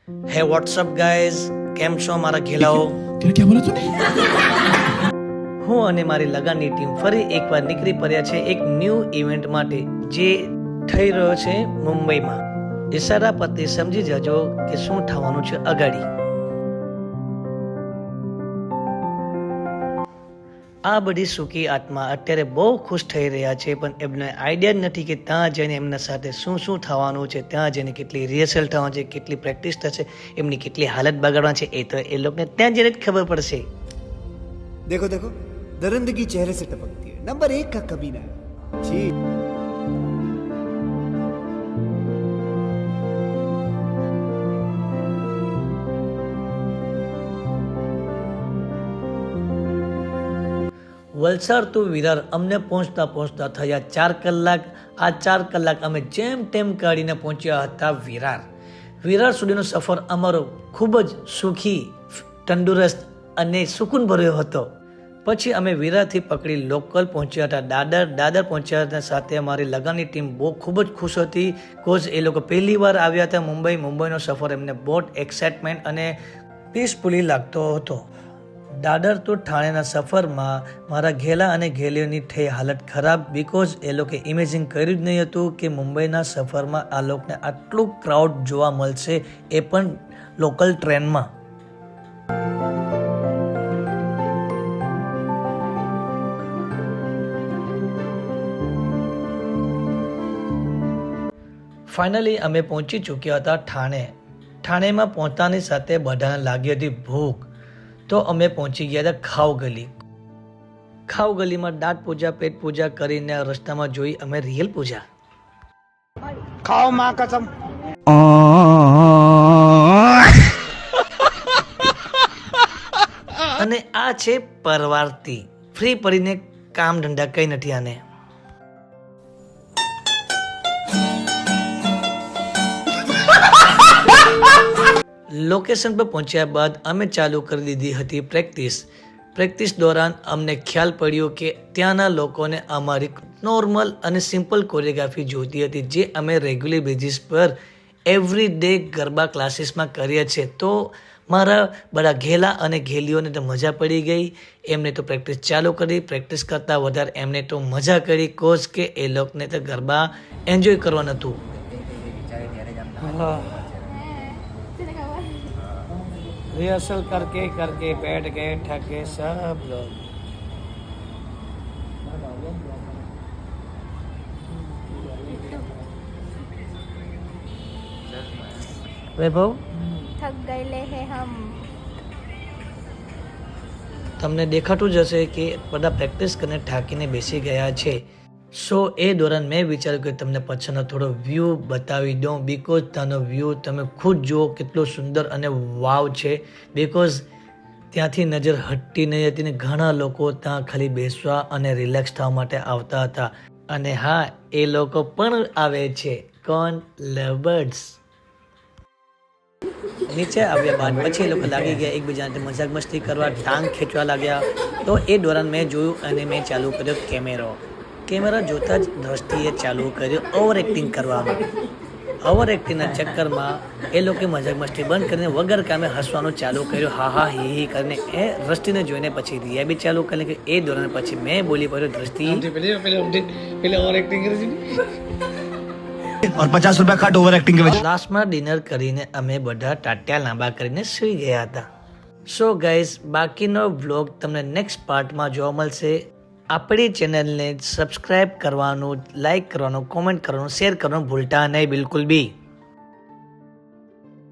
હે WhatsApp guys, કેમ છો મારા ઘેલાઓ? क्या बोला तूने? હું અને મારી લગાનની ટીમ ફરી એકવાર નીકળી પડ્યા છે એક ન્યૂ ઇવેન્ટ માટે જે થઈ રહ્યો છે મુંબઈમાં. ઈશારા પરથી સમજી જજો કે શું થવાનું છે અગાડી. આ બધી સુખી આત્મા અત્યારે બહુ ખુશ થઈ રહ્યા છે, પણ એમને આઈડિયા જ નથી કે ત્યાં જઈને એમના સાથે શું શું થવાનું છે, ત્યાં જઈને કેટલી રિહર્સલ થવાનું છે, કેટલી પ્રેક્ટિસ થશે, એમની કેટલી હાલત બગાડવાની છે, એ તો એ લોકોને ત્યાં જઈને જ ખબર પડશે. देखो देखो दरिंदगी चेहरे से टपकती है। नंबर 1 का कमीना है जी। વલસાડ ટુ વિરાર અમને પહોંચતા થયા 4 કલાક. આ 4 કલાક અમે જેમ તેમ કાઢીને પહોંચ્યા હતા વિરાર. વિરાર સુધીનો સફર અમારો ખૂબ જ સુખી, તંદુરસ્ત અને સુકૂન ભર્યો હતો. પછી અમે વિરારથી પકડી લોકલ પહોંચ્યા હતા દાદર પહોંચ્યા હતા. સાથે અમારી લગાનની ટીમ બહુ ખૂબ જ ખુશ હતી, કોઝ એ લોકો પહેલી વાર આવ્યા હતા મુંબઈનો સફર એમને બહુ એક્સાઇટમેન્ટ અને પીસફુલી લાગતો હતો. દાદર તો ઠાણેના સફરમાં મારા ઘેલા અને ઘેલીઓની થઈ હાલત ખરાબ, બિકોઝ એ લોકો ઇમેજિન કર્યું જ નહીં હતું કે મુંબઈના સફરમાં આ લોકોને આટલું ક્રાઉડ જોવા મળશે, એ પણ લોકલ ટ્રેનમાં. ફાઇનલી અમે પહોંચી ચૂક્યા હતા ઠાણેમાં પહોંચતાની સાથે બધાને લાગી હતી ભૂખ, તો અમે પહોંચી ગયા હતા ખાવ ગલીમાં દાંત પૂજા, પેટ પૂજા કરીને રસ્તામાં જોઈ અમે રિયલ પૂજા. खाओ माँ कसम. અને આ છે પરવારતી. ફ્રી પડીને કામ ધંધા કઈ નથી આને. લોકેશન પર પહોંચ્યા બાદ અમે ચાલુ કરી દીધી હતી પ્રેક્ટિસ દોરાન અમને ખ્યાલ પડ્યો કે ત્યાંના લોકોને અમારી નોર્મલ અને સિમ્પલ કોરિયોગ્રાફી જોઈતી હતી, જે અમે રેગ્યુલર બેઝિસ પર એવરી ડે ગરબા ક્લાસીસમાં કરીએ છીએ. તો મારા બધા ઘેલા અને ઘેલીઓને તો મજા પડી ગઈ. એમને તો પ્રેક્ટિસ ચાલુ કરી, પ્રેક્ટિસ કરતાં વધારે એમને તો મજા કરી, કોઝ કે એ લોકોને તો ગરબા એન્જોય કરવાનું હતું. रिहर्सल करके बैठ गए थके सब लोग. वैभव, थक गए हैं हम. તમને દેખાતું જ હશે કે બધા પ્રેક્ટિસ કરીને થાકીને બેસી ગયા છે. સો એ દોરાન મેં વિચાર્યું કે તમને પાછળનો થોડો વ્યૂ બતાવી દઉં, બિકોઝ ત્યાંનો વ્યૂ તમે ખુદ જુઓ કેટલો સુંદર અને વાવ છે. બિકોઝ ત્યાંથી નજર હટતી નહીં હતી ને ઘણા લોકો ત્યાં ખાલી બેસવા અને રિલેક્સ થવા માટે આવતા હતા. અને હા, એ લોકો પણ આવે છે. કોણ? લવબર્ડ્સ. નીચે આવ્યા બાદ પછી એ લોકો લાગી ગયા એકબીજાને મજાક મસ્તી કરવા, ટાંગ ખેંચવા લાગ્યા. તો એ દોરાન મેં જોયું અને મેં ચાલુ કર્યો કેમેરા જોતા જ દ્રષ્ટિએ ચાલુ કર્યું ઓવર એક્ટિંગ કરવાનું. ઓવર એક્ટિંગના ચક્કરમાં એ લોકોએ મજાક મસ્તી બંધ કરીને વગર કામે હસવાનું ચાલુ કર્યું, હા હા હી હી કરીને. એ દ્રષ્ટિને જોઈને પછી રિયા બી ચાલુ કરી કે એ દોરાન પછી મેં બોલી પડ્યો, દ્રષ્ટિ पहले और एक्टिंग कर दी और 50 रुपया काट ओवर एक्टिंग के वजह. લાસ્ટમાં ડિનર કરીને અમે બધા ટાટિયા લાંબા કરીને સૂઈ ગયા હતા. સો ગાઈઝ, બાકીનો વ્લોગ તમને નેક્સ્ટ પાર્ટમાં જોવા મળશે. આપણી ચેનલને સબસ્ક્રાઈબ કરવાનું, લાઈક કરવાનું, કોમેન્ટ કરવાનું, શેર કરવાનું ભૂલતા નહીં બિલકુલ બી.